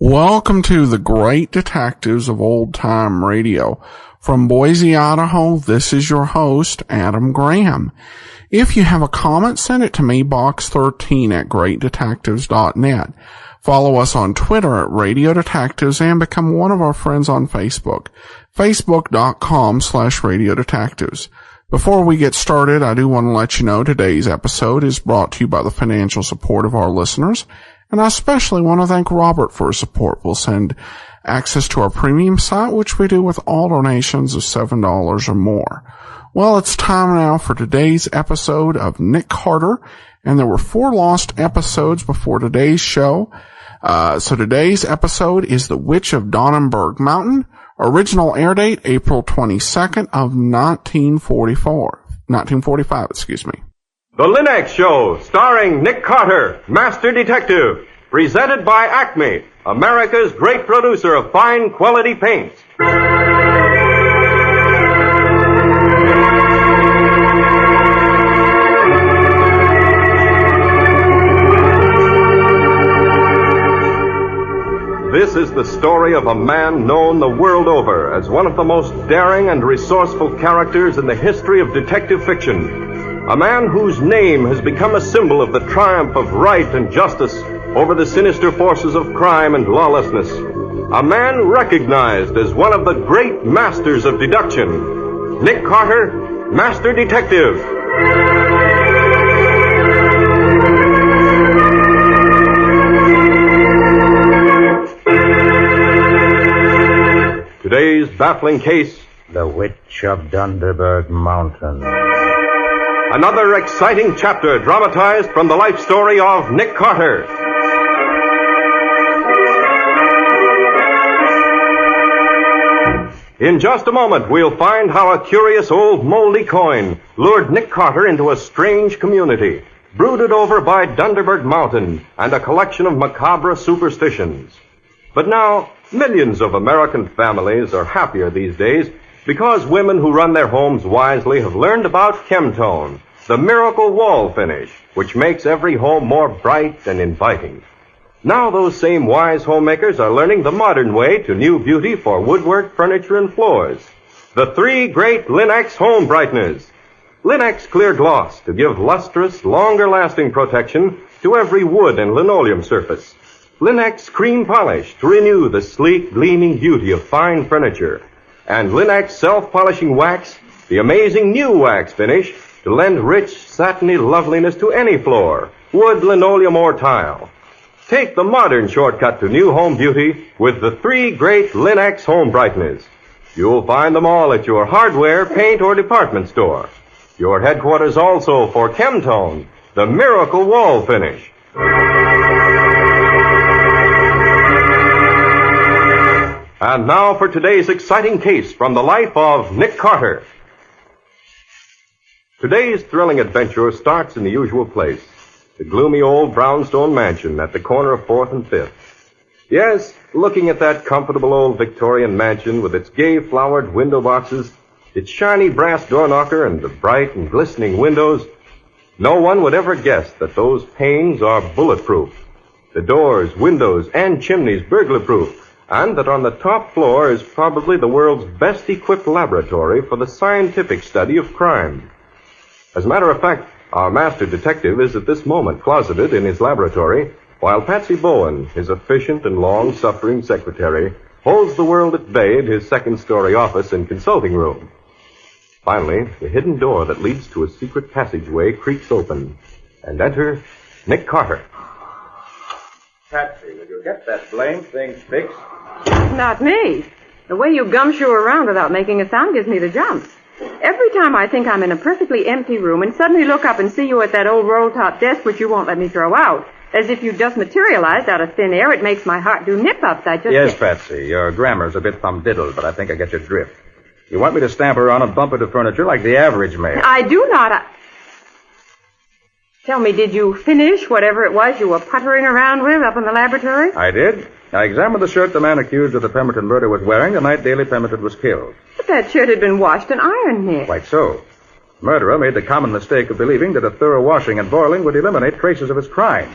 Welcome to the Great Detectives of Old Time Radio. From Boise, Idaho, this is your host, Adam Graham. If you have a comment, send it to me, box13 at greatdetectives.net. Follow us on Twitter at Radio Detectives and become one of our friends on Facebook, facebook.com/Radio Detectives. Before we get started, I do want to let you know today's episode is brought to you by the financial support of our listeners. And I especially want to thank Robert for his support. We'll send access to our premium site, which we do with all donations of $7 or more. Well, it's time now for today's episode of Nick Carter, and there were 4 lost episodes before today's show. So today's episode is The Witch of Dondenberg Mountain. Original air date, April 22nd of 1945, excuse me. The Linux Show, starring Nick Carter, Master Detective, presented by Acme, America's great producer of fine quality paints. This is the story of a man known the world over as one of the most daring and resourceful characters in the history of detective fiction. A man whose name has become a symbol of the triumph of right and justice over the sinister forces of crime and lawlessness. A man recognized as one of the great masters of deduction. Nick Carter, Master Detective. Today's baffling case, The Witch of Dondenberg Mountain. Another exciting chapter dramatized from the life story of Nick Carter. In just a moment, we'll find how a curious old moldy coin lured Nick Carter into a strange community, brooded over by Dondenberg Mountain and a collection of macabre superstitions. But now, millions of American families are happier these days because women who run their homes wisely have learned about Chemtone, the miracle wall finish, which makes every home more bright and inviting. Now those same wise homemakers are learning the modern way to new beauty for woodwork, furniture, and floors. The 3 great Linux home brighteners. Linux Clear Gloss to give lustrous, longer-lasting protection to every wood and linoleum surface. Linux Cream Polish to renew the sleek, gleaming beauty of fine furniture. And Linux Self-Polishing Wax, the amazing new wax finish to lend rich, satiny loveliness to any floor, wood, linoleum, or tile. Take the modern shortcut to new home beauty with the 3 great Linux home brighteners. You'll find them all at your hardware, paint, or department store. Your headquarters also for Chemtone, the miracle wall finish. And now for today's exciting case from the life of Nick Carter. Today's thrilling adventure starts in the usual place, the gloomy old brownstone mansion at the corner of 4th and 5th. Yes, looking at that comfortable old Victorian mansion with its gay flowered window boxes, its shiny brass door knocker, and the bright and glistening windows, no one would ever guess that those panes are bulletproof, the doors, windows, and chimneys burglar-proof, and that on the top floor is probably the world's best-equipped laboratory for the scientific study of crime. As a matter of fact, our master detective is at this moment closeted in his laboratory, while Patsy Bowen, his efficient and long-suffering secretary, holds the world at bay at his second-story office and consulting room. Finally, the hidden door that leads to a secret passageway creaks open, and enter Nick Carter. Patsy, will you get that blamed thing fixed? Not me. The way you gumshoe around without making a sound gives me the jumps. Every time I think I'm in a perfectly empty room and suddenly look up and see you at that old roll-top desk which you won't let me throw out, As if you just materialized out of thin air. It makes my heart do nip-ups. Yes, Patsy, your grammar's a bit thumdiddled, but I think I get your drift. You want me to stamp her on and bump into furniture like the average male. I do not. Tell me, did you finish whatever it was you were puttering around with up in the laboratory? I did. I examined the shirt the man accused of the Pemberton murder was wearing the night Daley Pemberton was killed. But that shirt had been washed and ironed, Nick. Quite so. The murderer made the common mistake of believing that a thorough washing and boiling would eliminate traces of his crime.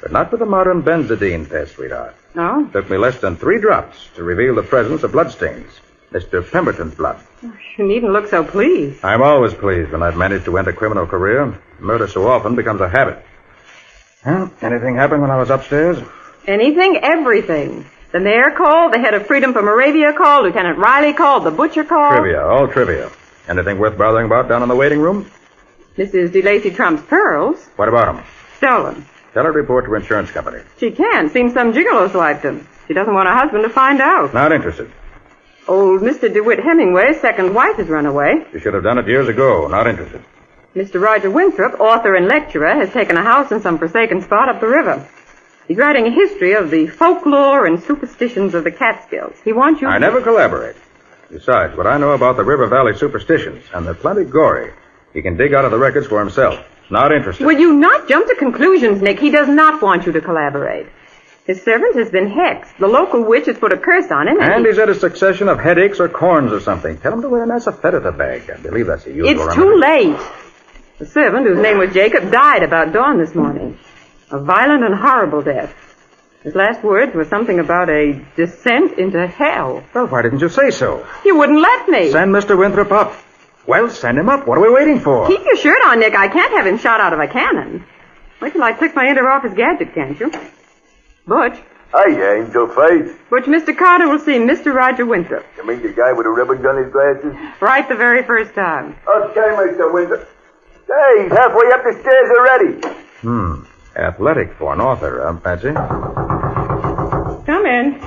But not with the modern benzodine test, sweetheart. Oh? It took me less than 3 drops to reveal the presence of bloodstains. Mr. Pemberton's blood. You needn't look so pleased. I'm always pleased when I've managed to end a criminal career. Murder so often becomes a habit. Well, anything happen when I was upstairs? Anything, everything. The mayor called, the head of Freedom for Moravia called, Lieutenant Riley called, the butcher called. Trivia, all trivia. Anything worth bothering about down in the waiting room? Mrs. DeLacy Trump's pearls. What about them? Stolen. Tell her to report to insurance company. She can. Seems some gigolo swiped them. She doesn't want her husband to find out. Not interested. Old Mr. DeWitt Hemingway's second wife has run away. You should have done it years ago. Not interested. Mr. Roger Winthrop, author and lecturer, has taken a house in some forsaken spot up the river. He's writing a history of the folklore and superstitions of the Catskills. He wants you I never collaborate. Besides, what I know about the River Valley superstitions, and they're plenty gory, he can dig out of the records for himself. Not interested. Will you not jump to conclusions, Nick? He does not want you to collaborate. His servant has been hexed. The local witch has put a curse on him. And he's had a succession of headaches or corns or something. Tell him to wear an asafoetida bag. I believe that's a usual remedy. It's too late. The servant, whose name was Jacob, died about dawn this morning. A violent and horrible death. His last words were something about a descent into hell. Well, why didn't you say so? You wouldn't let me. Send Mr. Winthrop up. Well, send him up. What are we waiting for? Keep your shirt on, Nick. I can't have him shot out of a cannon. Wait till I click my inter-office gadget, can't you? Butch. Hi, Angel Face. Butch, Mr. Carter will see Mr. Roger Winthrop. You mean the guy with the ribbons on his glasses? Right the very first time. Okay, Mr. Winthrop. Hey, he's halfway up the stairs already. Athletic for an author, Patsy? Come in.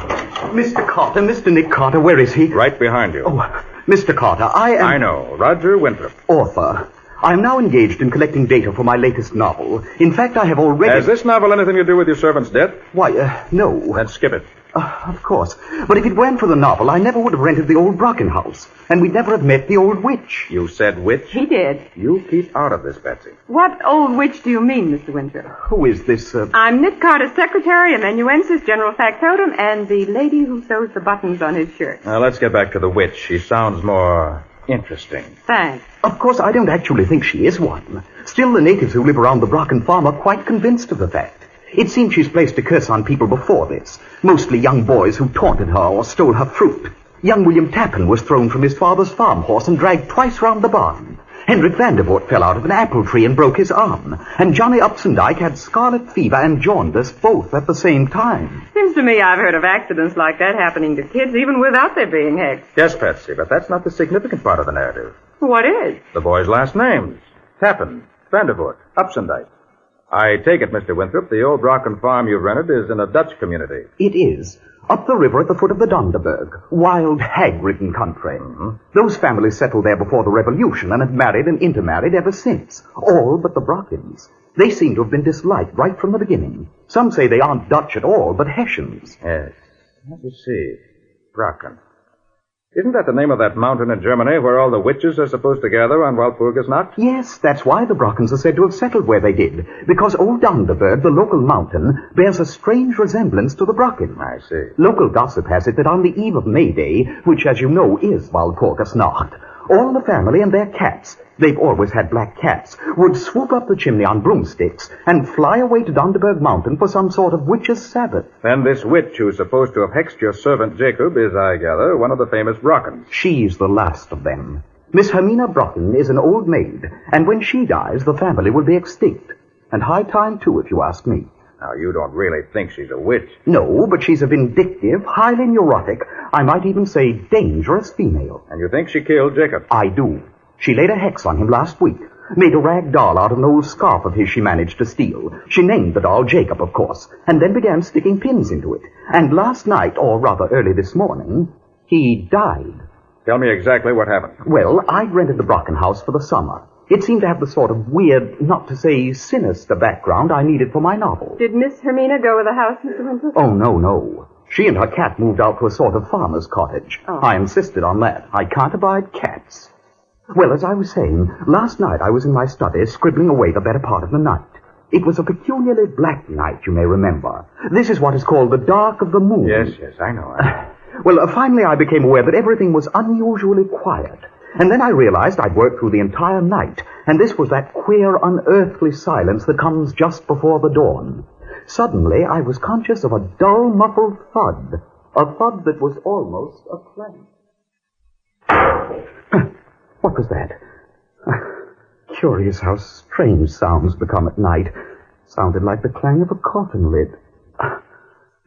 Mr. Carter, Mr. Nick Carter, where is he? Right behind you. Oh, Mr. Carter, I am... I know. Roger Winthrop. Author. I am now engaged in collecting data for my latest novel. In fact, I have already... Has this novel anything to do with your servant's death? Why, no. Then skip it. Of course. But if it weren't for the novel, I never would have rented the old Brocken house. And we'd never have met the old witch. You said witch? He did. You keep out of this, Patsy. What old witch do you mean, Mr. Winthrop? Who is this, I'm Nick Carter's secretary, amanuensis, general factotum, and the lady who sews the buttons on his shirt. Now, let's get back to the witch. She sounds more interesting. Thanks. Of course, I don't actually think she is one. Still, the natives who live around the Brocken farm are quite convinced of the fact. It seems she's placed a curse on people before this, mostly young boys who taunted her or stole her fruit. Young William Tappan was thrown from his father's farm horse and dragged twice round the barn. Hendrik Vandervoort fell out of an apple tree and broke his arm. And Johnny Upsendike had scarlet fever and jaundice both at the same time. Seems to me I've heard of accidents like that happening to kids even without their being hexed. Yes, Patsy, but that's not the significant part of the narrative. What is? The boys' last names. Tappan, Vandervoort, Upsendike. I take it, Mr. Winthrop, the old Brocken farm you've rented is in a Dutch community. It is. Up the river at the foot of the Dondenberg. Wild, hag-ridden country. Those families settled there before the Revolution and have married and intermarried ever since. All but the Brockens. They seem to have been disliked right from the beginning. Some say they aren't Dutch at all, but Hessians. Yes. Let me see. Brocken. Isn't that the name of that mountain in Germany where all the witches are supposed to gather on Walpurgisnacht? Yes, that's why the Brockens are said to have settled where they did. Because old Dondenberg, the local mountain, bears a strange resemblance to the Brocken. I see. Local gossip has it that on the eve of May Day, which, as you know, is Walpurgisnacht, all the family and their cats, they've always had black cats, would swoop up the chimney on broomsticks and fly away to Dondenberg Mountain for some sort of witch's Sabbath. Then this witch who's supposed to have hexed your servant Jacob is, I gather, one of the famous Brockens. She's the last of them. Miss Hermina Brocken is an old maid, and when she dies, the family will be extinct. And high time, too, if you ask me. Now, you don't really think she's a witch. No, but she's a vindictive, highly neurotic, I might even say dangerous female. And you think she killed Jacob? I do. She laid a hex on him last week. Made a rag doll out of an old scarf of his she managed to steal. She named the doll Jacob, of course, and then began sticking pins into it. And last night, or rather early this morning, he died. Tell me exactly what happened. Well, I'd rented the Brocken house for the summer. It seemed to have the sort of weird, not to say sinister background I needed for my novel. Did Miss Hermina go with the house, Mr. Winthrop? Oh, no. She and her cat moved out to a sort of farmer's cottage. Oh. I insisted on that. I can't abide cats. Well, as I was saying, last night I was in my study scribbling away the better part of the night. It was a peculiarly black night, you may remember. This is what is called the dark of the moon. Yes, I know. Well, finally I became aware that everything was unusually quiet. And then I realized I'd worked through the entire night, and this was that queer, unearthly silence that comes just before the dawn. Suddenly, I was conscious of a dull, muffled thud. A thud that was almost a clang. What was that? Curious how strange sounds become at night. Sounded like the clang of a coffin lid.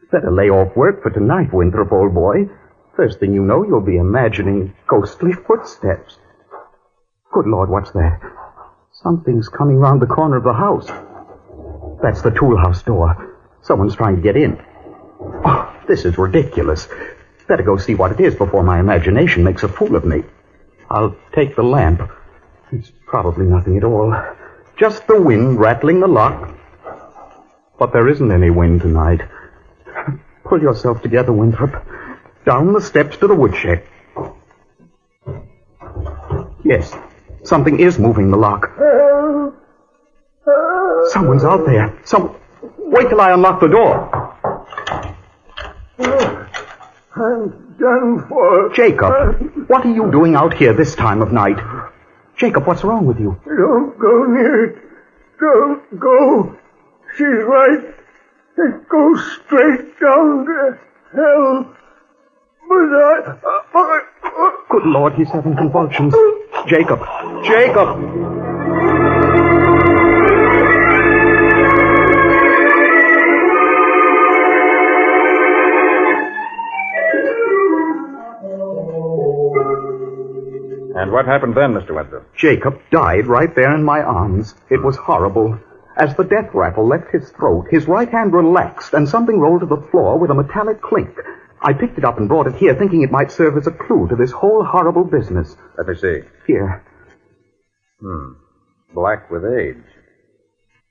Better lay off work for tonight, Winthrop, old boy. First thing you know, you'll be imagining ghostly footsteps. Good Lord, what's that? Something's coming round the corner of the house. That's the tool house door. Someone's trying to get in. Oh, this is ridiculous. Better go see what it is before my imagination makes a fool of me. I'll take the lamp. It's probably nothing at all. Just the wind rattling the lock. But there isn't any wind tonight. Pull yourself together, Winthrop. Down the steps to the woodshed. Yes, something is moving the lock. Someone's out there. Wait till I unlock the door. I'm done for. Jacob, what are you doing out here this time of night? Jacob, what's wrong with you? Don't go near it. Don't go. She's right. It goes straight down to hell. But Good Lord, he's having convulsions. Jacob! And what happened then, Mr. Winthrop? Jacob died right there in my arms. It was horrible. As the death rattle left his throat, his right hand relaxed, and something rolled to the floor with a metallic clink. I picked it up and brought it here, thinking it might serve as a clue to this whole horrible business. Let me see. Here. Black with age.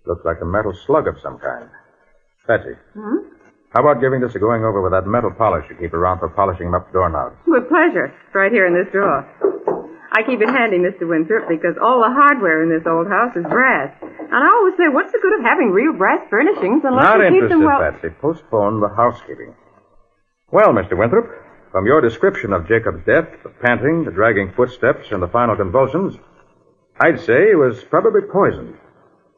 Looks like a metal slug of some kind. Betsy. How about giving this a going over with that metal polish you keep around for polishing up doorknobs? With pleasure. It's right here in this drawer. I keep it handy, Mr. Winthrop, because all the hardware in this old house is brass. And I always say, what's the good of having real brass furnishings unless Not you keep them well... interested, Betsy. Postpone the housekeeping. Well, Mr. Winthrop, from your description of Jacob's death, the panting, the dragging footsteps, and the final convulsions, I'd say he was probably poisoned.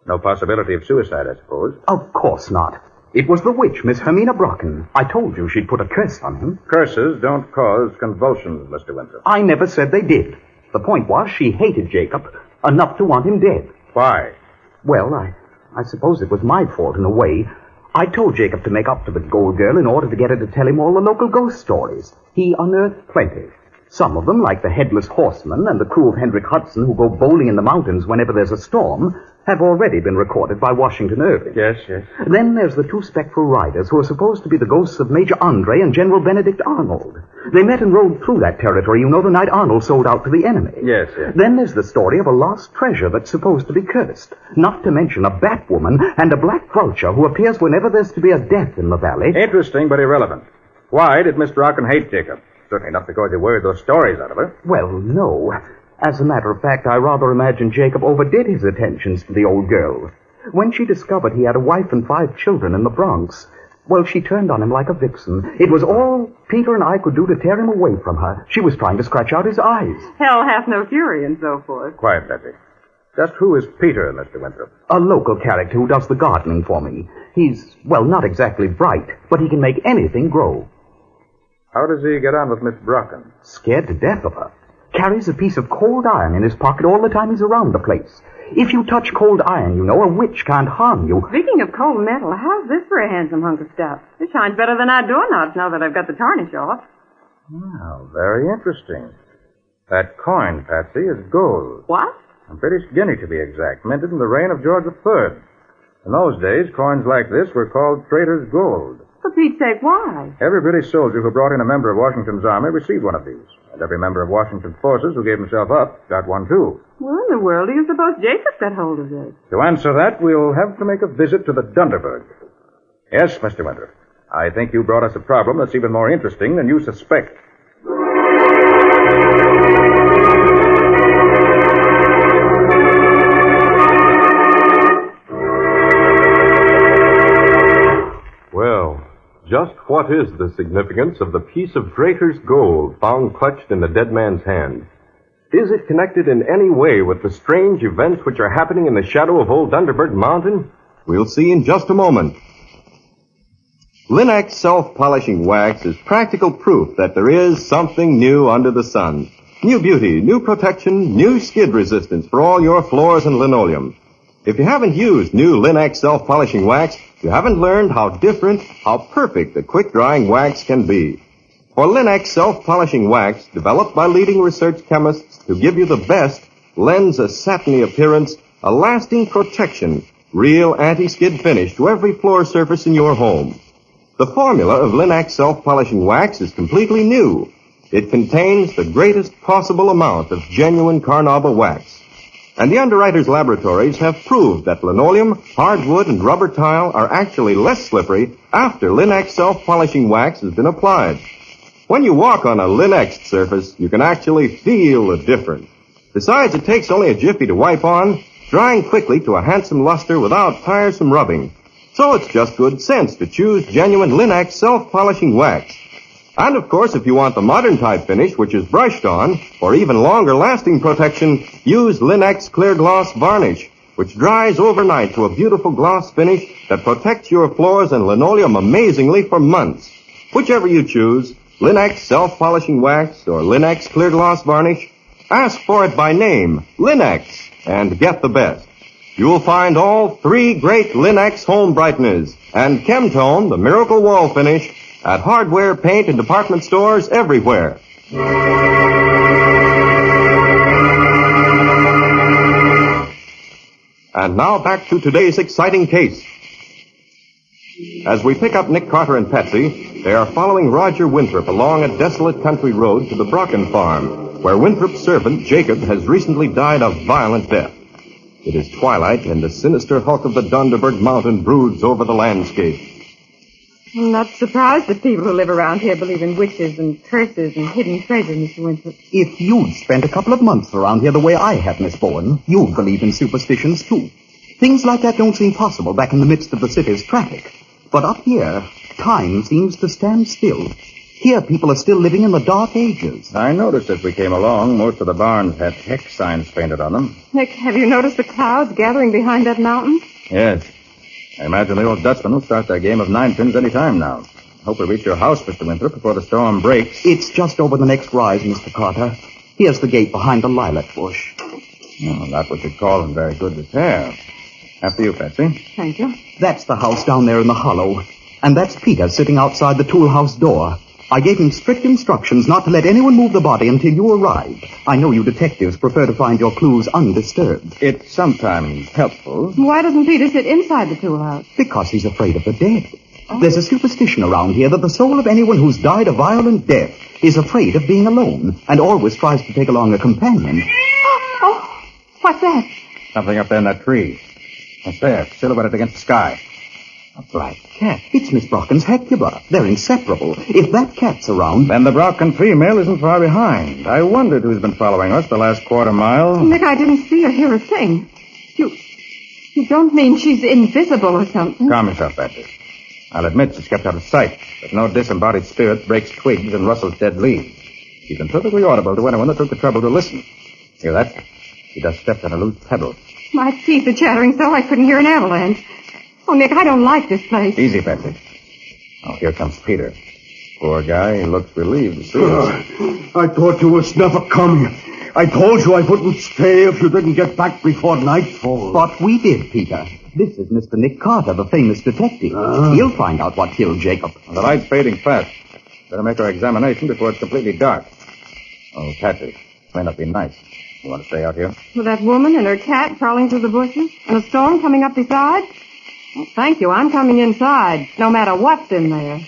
No possibility of suicide, I suppose. Of course not. It was the witch, Miss Hermina Brocken. I told you she'd put a curse on him. Curses don't cause convulsions, Mr. Winthrop. I never said they did. The point was she hated Jacob enough to want him dead. Why? Well, I suppose it was my fault in a way. I told Jacob to make up to the gold girl in order to get her to tell him all the local ghost stories. He unearthed plenty. Some of them, like the Headless Horseman and the crew of Hendrik Hudson who go bowling in the mountains whenever there's a storm, have already been recorded by Washington Irving. Yes. Then there's the two spectral riders who are supposed to be the ghosts of Major Andre and General Benedict Arnold. They met and rode through that territory, you know, the night Arnold sold out to the enemy. Yes. Then there's the story of a lost treasure that's supposed to be cursed. Not to mention a bat woman and a black vulture who appears whenever there's to be a death in the valley. Interesting, but irrelevant. Why did Miss Brocken hate Jacob? Certainly not because he worried those stories out of her. Well, no. As a matter of fact, I rather imagine Jacob overdid his attentions to the old girl. When she discovered he had a wife and 5 children in the Bronx, well, she turned on him like a vixen. It was all Peter and I could do to tear him away from her. She was trying to scratch out his eyes. Hell hath no fury and so forth. Quiet, Betsy. Just who is Peter, Mr. Winthrop? A local character who does the gardening for me. He's, well, not exactly bright, but he can make anything grow. How does he get on with Miss Brocken? Scared to death of her. Carries a piece of cold iron in his pocket all the time he's around the place. If you touch cold iron, you know, a witch can't harm you. Speaking of cold metal, how's this for a handsome hunk of stuff? It shines better than our doorknobs now that I've got the tarnish off. Wow, very interesting. That coin, Patsy, is gold. What? A British guinea, to be exact, minted in the reign of George III. In those days, coins like this were called trader's gold. For Pete's sake, why? Every British soldier who brought in a member of Washington's army received one of these. And every member of Washington's forces who gave himself up got one, too. Where in the world do you suppose Jacob got hold of this? To answer that, we'll have to make a visit to the Dondenberg. Yes, Mr. Winthrop. I think you brought us a problem that's even more interesting than you suspect. Well, just what is the significance of the piece of Draker's gold found clutched in the dead man's hand? Is it connected in any way with the strange events which are happening in the shadow of old Dondenberg Mountain? We'll see in just a moment. Linex self-polishing wax is practical proof that there is something new under the sun. New beauty, new protection, new skid resistance for all your floors and linoleum. If you haven't used new Linex self-polishing wax, you haven't learned how different, how perfect the quick-drying wax can be. For Linex self-polishing wax, developed by leading research chemists to give you the best, lends a satiny appearance, a lasting protection, real anti-skid finish to every floor surface in your home. The formula of Linex self-polishing wax is completely new. It contains the greatest possible amount of genuine carnauba wax. And the underwriters' laboratories have proved that linoleum, hardwood, and rubber tile are actually less slippery after Linex self-polishing wax has been applied. When you walk on a Linex surface, you can actually feel the difference. Besides, it takes only a jiffy to wipe on, drying quickly to a handsome luster without tiresome rubbing. So it's just good sense to choose genuine Linex self-polishing wax. And of course, if you want the modern type finish, which is brushed on, or even longer lasting protection, use Linex clear gloss varnish, which dries overnight to a beautiful gloss finish that protects your floors and linoleum amazingly for months. Whichever you choose, Linex self-polishing wax or Linex clear gloss varnish, ask for it by name, Linex, and get the best. You'll find all three great Linex home brighteners and Chemtone, the miracle wall finish, at hardware, paint, and department stores everywhere. And now back to today's exciting case. As we pick up Nick Carter and Patsy, they are following Roger Winthrop along a desolate country road to the Brocken farm, where Winthrop's servant, Jacob, has recently died a violent death. It is twilight, and the sinister hulk of the Dondenberg Mountain broods over the landscape. I'm not surprised that people who live around here believe in witches and curses and hidden treasure, Mr. Winthrop. If you'd spent a couple of months around here the way I have, Miss Bourne, you'd believe in superstitions, too. Things like that don't seem possible back in the midst of the city's traffic. But up here, time seems to stand still. Here, people are still living in the Dark Ages. I noticed as we came along, most of the barns had hex signs painted on them. Nick, have you noticed the clouds gathering behind that mountain? Yes. I imagine the old Dutchman will start their game of ninepins any time now. Hope we'll reach your house, Mr. Winthrop, before the storm breaks. It's just over the next rise, Mr. Carter. Here's the gate behind the lilac bush. Oh, not what you'd call in very good repair. After you, Patsy. Thank you. That's the house down there in the hollow. And that's Peter sitting outside the tool house door. I gave him strict instructions not to let anyone move the body until you arrived. I know you detectives prefer to find your clues undisturbed. It's sometimes helpful. Why doesn't Peter sit inside the tool house? Because he's afraid of the dead. Oh. There's a superstition around here that the soul of anyone who's died a violent death is afraid of being alone and always tries to take along a companion. Oh, what's that? Something up there in that tree. What's there? Silhouetted against the sky. A black cat. It's Miss Brocken's Hecuba. They're inseparable. If that cat's around... Then the Brocken female isn't far behind. I wondered who's been following us the last quarter mile. Nick, I didn't see or hear a thing. You don't mean she's invisible or something? Calm yourself, Patsy. I'll admit she's kept out of sight, but no disembodied spirit breaks twigs and rustles dead leaves. She's been perfectly audible to anyone that took the trouble to listen. Hear that? She just stepped on a loose pebble. My teeth are chattering so I couldn't hear an avalanche. Oh, Nick, I don't like this place. Easy, Patsy. Oh, here comes Peter. Poor guy, he looks relieved to see us. I thought you was never coming. I told you I wouldn't stay if you didn't get back before nightfall. But we did, Peter. This is Mr. Nick Carter, the famous detective. He'll find out what killed Jacob. Well, the light's fading fast. Better make our examination before it's completely dark. Oh, Patsy, may not be nice. You want to stay out here? With that woman and her cat crawling through the bushes and a storm coming up beside? Well, thank you. I'm coming inside, no matter what's in there.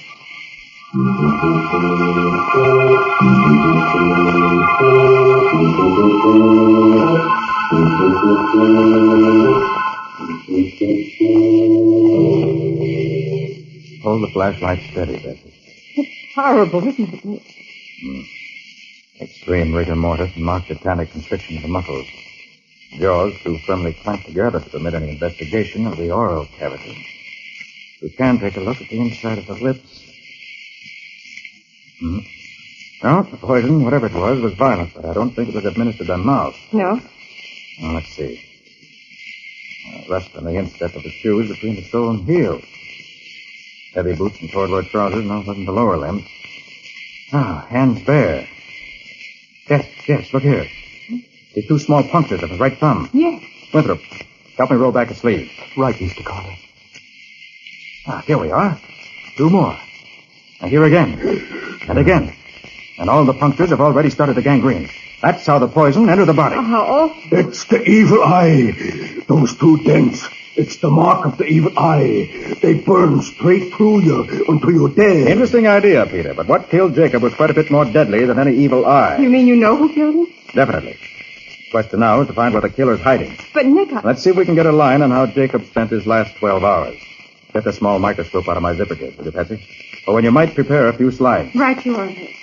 Hold the flashlight steady, Betsy. It's horrible, isn't it? Extreme rigor mortis and marked tetanic constriction of the muscles. Jaws too firmly clamped together to permit any investigation of the oral cavity. We can take a look at the inside of the lips. No, the poison, whatever it was violent, but I don't think it was administered by mouth. No. Now, let's see. Rust on the instep of the shoes between the sole and heel. Heavy boots and corduroy trousers, no, it wasn't the lower limb. Hands bare. Yes, look here. See two small punctures of his right thumb. Yes. Winthrop, help me roll back a sleeve. Right, Mr. Carter. Here we are. Two more. And here again. And again. And all the punctures have already started to gangrene. That's how the poison entered the body. Oh, how awful. It's the evil eye. Those two dents. It's the mark of the evil eye. They burn straight through you until you're dead. Interesting idea, Peter. But what killed Jacob was quite a bit more deadly than any evil eye. You mean you know who killed him? Definitely. The question now is to find where the killer's hiding. But, Nick, Let's see if we can get a line on how Jacob spent his last 12 hours. Get a small microscope out of my zipper case, will you, Patsy? Or when you might prepare a few slides. Right you are, Nick.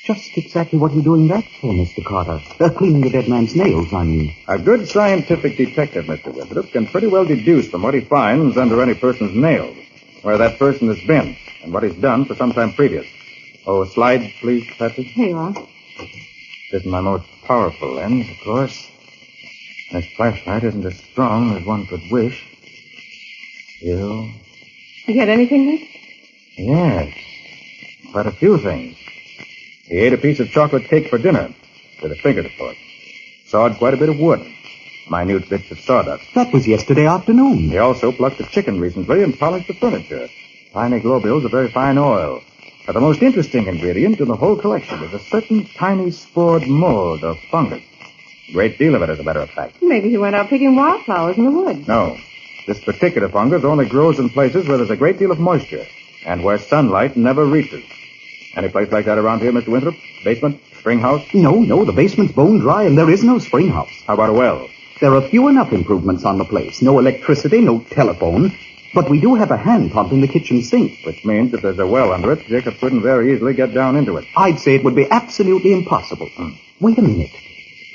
Just exactly what are you doing that for, Mr. Carter? Cleaning the dead man's nails, I mean. A good scientific detective, Mr. Winthrop, can pretty well deduce from what he finds under any person's nails where that person has been and what he's done for some time previous. Oh, slide, please, Patsy. Here you are. This is my most powerful lens, of course. This flashlight isn't as strong as one could wish. Still, You get anything, Nick? yes, quite a few things. He ate a piece of chocolate cake for dinner, with a finger, of course. Sawed quite a bit of wood, minute bits of sawdust. That was yesterday afternoon. He also plucked a chicken recently and polished the furniture. Tiny globules of very fine oil. But the most interesting ingredient in the whole collection is a certain tiny spored mold or fungus. A great deal of it, as a matter of fact. Maybe he went out picking wildflowers in the woods. No. This particular fungus only grows in places where there's a great deal of moisture and where sunlight never reaches. Any place like that around here, Mr. Winthrop? Basement? Spring house? No, the basement's bone dry and there is no spring house. How about a well? There are few enough improvements on the place. No electricity, no telephone. But we do have a hand pump in the kitchen sink. Which means if there's a well under it, Jacob couldn't very easily get down into it. I'd say it would be absolutely impossible. Wait a minute.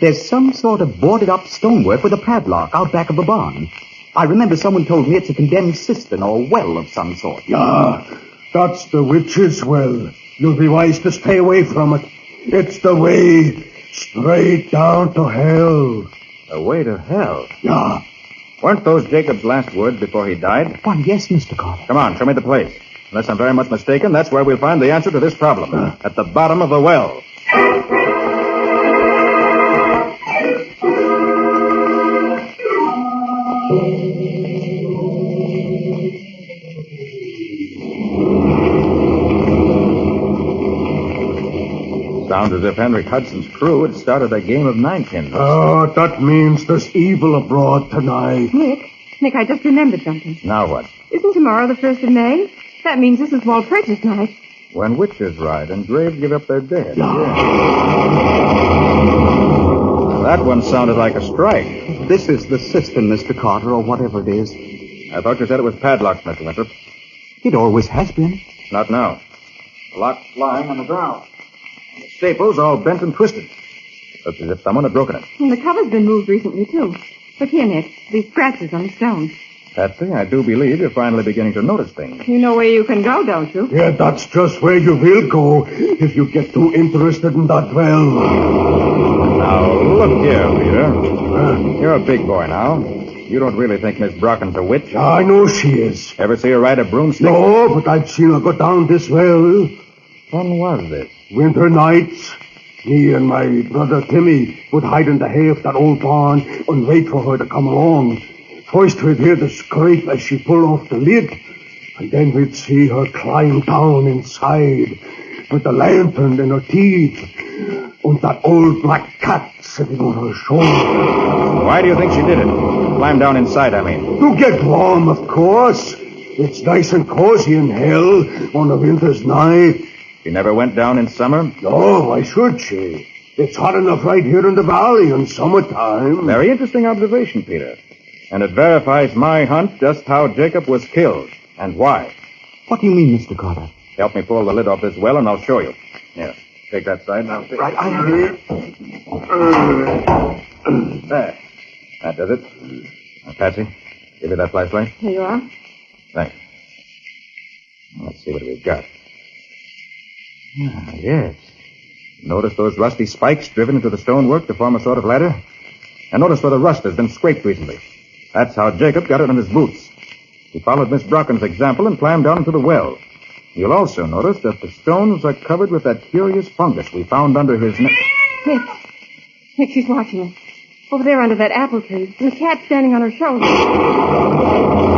There's some sort of boarded-up stonework with a padlock out back of the barn. I remember someone told me it's a condemned cistern or well of some sort. Yeah, that's the witch's well. You'll be wise to stay away from it. It's the way straight down to hell. The way to hell? Yeah. Weren't those Jacob's last words before he died? Why, yes, Mr. Carter. Come on, show me the place. Unless I'm very much mistaken, that's where we'll find the answer to this problem. At the bottom of the well. Sounds as if Henrik Hudson's crew had started a game of ninepins. Oh, that means there's evil abroad tonight. Nick, I just remembered something. Now what? Isn't tomorrow the 1st of May? That means this is Walpurgis night. When witches ride and graves give up their dead. Yeah. Now, that one sounded like a strike. This is the cistern, Mr. Carter, or whatever it is. I thought you said it was padlocked, Mr. Winthrop. It always has been. Not now. The lock's lying on the ground. And the staples all bent and twisted. Looks as if someone had broken it. And the cover's been moved recently, too. Look here, Nick. These scratches on the stone. Patsy, I do believe you're finally beginning to notice things. You know where you can go, don't you? Yeah, that's just where you will go if you get too interested in that well. Now, look here, Peter. You're a big boy now. You don't really think Miss Brocken's a witch? I know she is. Ever see her ride a broomstick? No, but I've seen her go down this well. When was this? Winter nights. Me and my brother Timmy would hide in the hay of that old barn and wait for her to come along. First we'd hear the scrape as she pulled off the lid, and then we'd see her climb down inside with the lantern in her teeth. and that old black cat sitting on her shoulder. Why do you think she did it? Climb down inside, I mean. To get warm, of course. It's nice and cozy in hell on a winter's night. She never went down in summer? No, why should she? It's hot enough right here in the valley in summertime. Very interesting observation, Peter. And it verifies my hunch just how Jacob was killed and why. What do you mean, Mr. Carter? Help me pull the lid off this well and I'll show you. Here, take that side and I'll take Right, I have it. There. That does it. Now, Patsy, give me that flashlight. Here you are. Thanks. Let's see what we've got. Ah, yes. Notice those rusty spikes driven into the stonework to form a sort of ladder? And notice where the rust has been scraped recently. That's how Jacob got it on his boots. He followed Miss Brocken's example and climbed down into the well. You'll also notice that the stones are covered with that curious fungus we found under his neck. Nick, she's watching us. Over there under that apple tree. And the cat standing on her shoulder.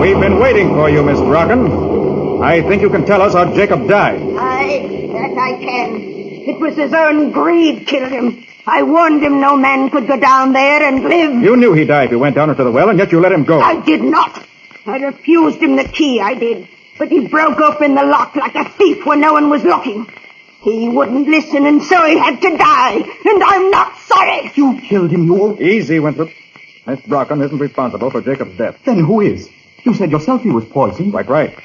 We've been waiting for you, Miss Brocken. I think you can tell us how Jacob died. That I can. It was his own greed killed him. I warned him no man could go down there and live. You knew he died if he went down into the well, and yet you let him go. I did not. I refused him the key, I did. But he broke open the lock like a thief when no one was looking. He wouldn't listen, and so he had to die. And I'm not sorry. You killed him, you... Easy, Winthrop. Miss Brocken isn't responsible for Jacob's death. Then who is? You said yourself he was poisoned. Quite right.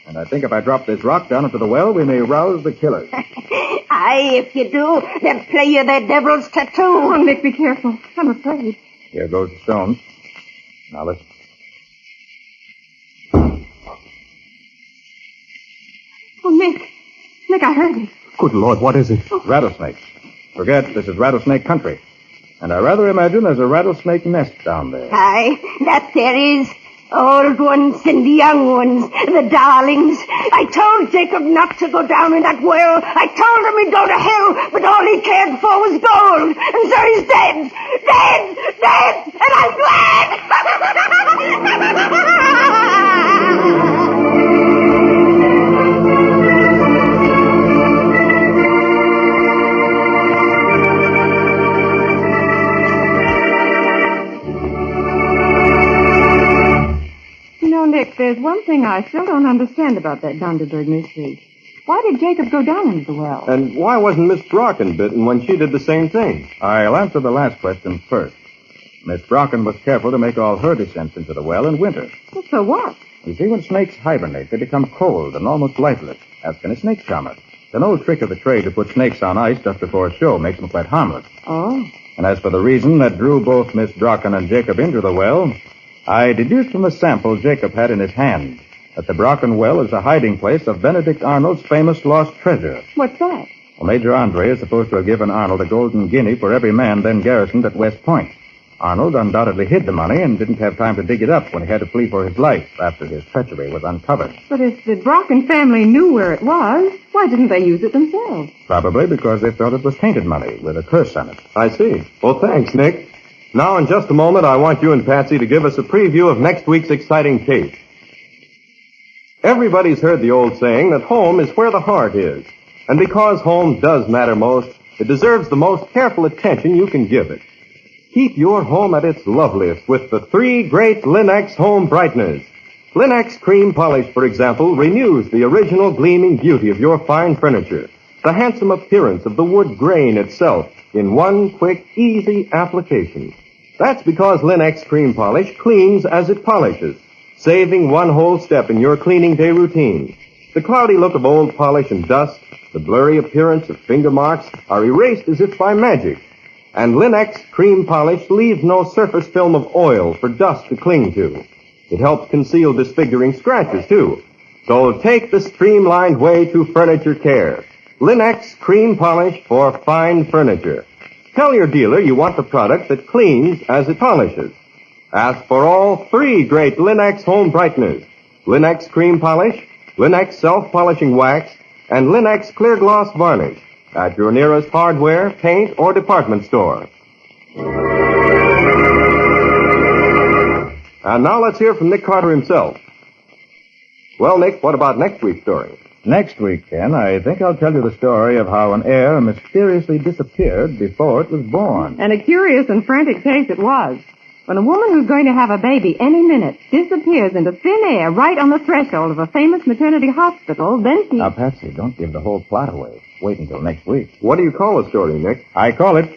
And I think if I drop this rock down into the well, we may rouse the killers. Aye, if you do, they'll play you their devil's tattoo. Oh, Nick, be careful. I'm afraid. Here goes the stones. Now listen. Oh, Nick. Nick, I heard it. Good Lord, what is it? Rattlesnakes. Forget, this is rattlesnake country. And I rather imagine there's a rattlesnake nest down there. Aye, that there is. Old ones and young ones, the darlings. I told Jacob not to go down in that well. I told him he'd go to hell, but all he cared for was gold. And so he's dead. Dead! And I'm Nick, there's one thing I still don't understand about that Dondenberg mystery. Why did Jacob go down into the well? And why wasn't Miss Brocken bitten when she did the same thing? I'll answer the last question first. Miss Brocken was careful to make all her descents into the well in winter. Well, so what? You see, when snakes hibernate, they become cold and almost lifeless. Ask any snake charmer. It's an old trick of the trade to put snakes on ice just before a show. Makes them quite harmless. Oh. And as for the reason that drew both Miss Brocken and Jacob into the well, I deduced from the sample Jacob had in his hand that the Brocken well is the hiding place of Benedict Arnold's famous lost treasure. What's that? Well, Major Andre is supposed to have given Arnold a golden guinea for every man then garrisoned at West Point. Arnold undoubtedly hid the money and didn't have time to dig it up when he had to flee for his life after his treachery was uncovered. But if the Brocken family knew where it was, why didn't they use it themselves? Probably because they thought it was tainted money with a curse on it. I see. Well, thanks, Nick. Now, in just a moment, I want you and Patsy to give us a preview of next week's exciting case. Everybody's heard the old saying that home is where the heart is. And because home does matter most, it deserves the most careful attention you can give it. Keep your home at its loveliest with the 3 great Linex home brighteners. Linex cream polish, for example, renews the original gleaming beauty of your fine furniture, the handsome appearance of the wood grain itself in one quick, easy application. That's because Linex cream polish cleans as it polishes, saving one whole step in your cleaning day routine. The cloudy look of old polish and dust, the blurry appearance of finger marks are erased as if by magic. And Linex cream polish leaves no surface film of oil for dust to cling to. It helps conceal disfiguring scratches, too. So take the streamlined way to furniture care. Linex cream polish for fine furniture. Tell your dealer you want the product that cleans as it polishes. Ask for all 3 great Linex home brighteners. Linex cream polish, Linex self-polishing wax, and Linex clear gloss varnish at your nearest hardware, paint, or department store. And now let's hear from Nick Carter himself. Well, Nick, what about next week's story? Next week, Ken, I think I'll tell you the story of how an heir mysteriously disappeared before it was born. And a curious and frantic case it was. When a woman who's going to have a baby any minute disappears into thin air right on the threshold of a famous maternity hospital, then she... Now, Patsy, don't give the whole plot away. Wait until next week. What do you call the story, Nick? I call it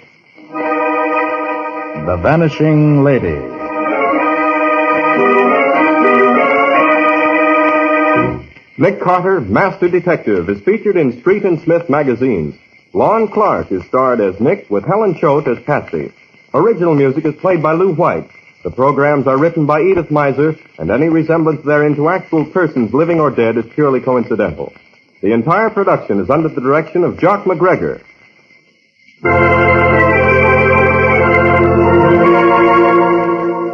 The Vanishing Lady. Nick Carter, Master Detective, is featured in Street and Smith magazines. Lon Clark is starred as Nick with Helen Choate as Patsy. Original music is played by Lou White. The programs are written by Edith Miser, and any resemblance therein to actual persons living or dead is purely coincidental. The entire production is under the direction of Jock McGregor.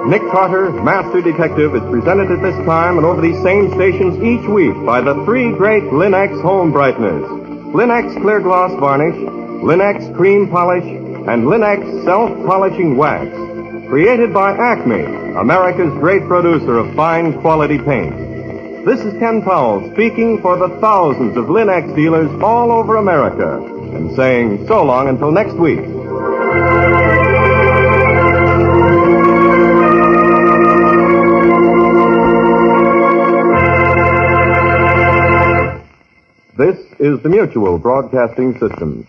Nick Carter, Master Detective, is presented at this time and over these same stations each week by the three great Linex home brighteners. Linex Clear Gloss Varnish, Linex Cream Polish, and Linex Self-Polishing Wax. Created by Acme, America's great producer of fine quality paint. This is Ken Powell speaking for the thousands of Linex dealers all over America and saying so long until next week. This is the Mutual Broadcasting System.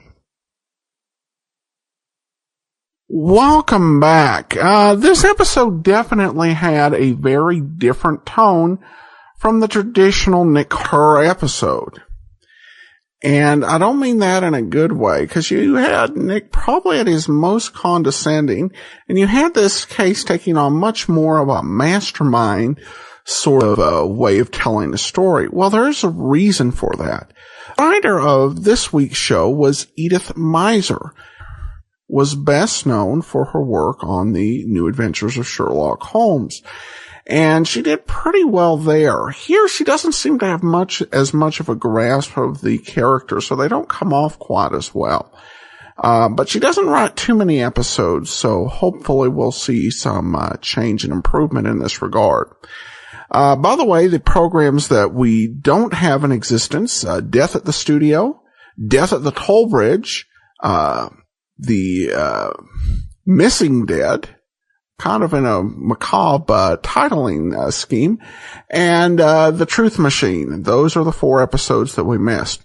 Welcome back. This episode definitely had a very different tone from the traditional Nick Carter episode. And I don't mean that in a good way, because you had Nick probably at his most condescending, and you had this case taking on much more of a mastermind sort of a way of telling the story. Well, there's a reason for that. The writer of this week's show was Edith Miser, was best known for her work on the New Adventures of Sherlock Holmes. And she did pretty well there. Here, she doesn't seem to have as much of a grasp of the character, so they don't come off quite as well. But she doesn't write too many episodes, so hopefully we'll see some change and improvement in this regard. By the way, the programs that we don't have in existence, Death at the Studio, Death at the Toll Bridge, the Missing Dead, kind of in a macabre titling scheme, and The Truth Machine. Those are the 4 episodes that we missed.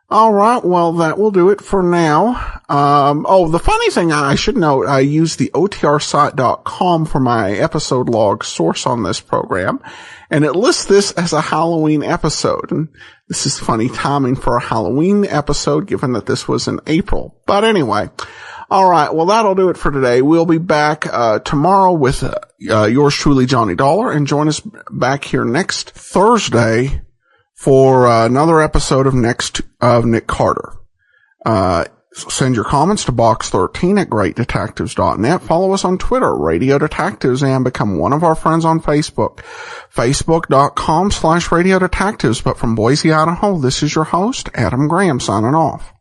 All right, well, that will do it for now. The funny thing I should note, I use the OTRsite.com for my episode log source on this program, and it lists this as a Halloween episode. And this is funny timing for a Halloween episode, given that this was in April. But anyway, all right, well, that'll do it for today. We'll be back tomorrow with yours truly, Johnny Dollar, and join us back here next Thursday for another episode of Nick Carter. Send your comments to box13@greatdetectives.net. Follow us on Twitter, Radio Detectives, and become one of our friends on Facebook, facebook.com/Radio Detectives. But from Boise, Idaho, this is your host, Adam Graham, signing off.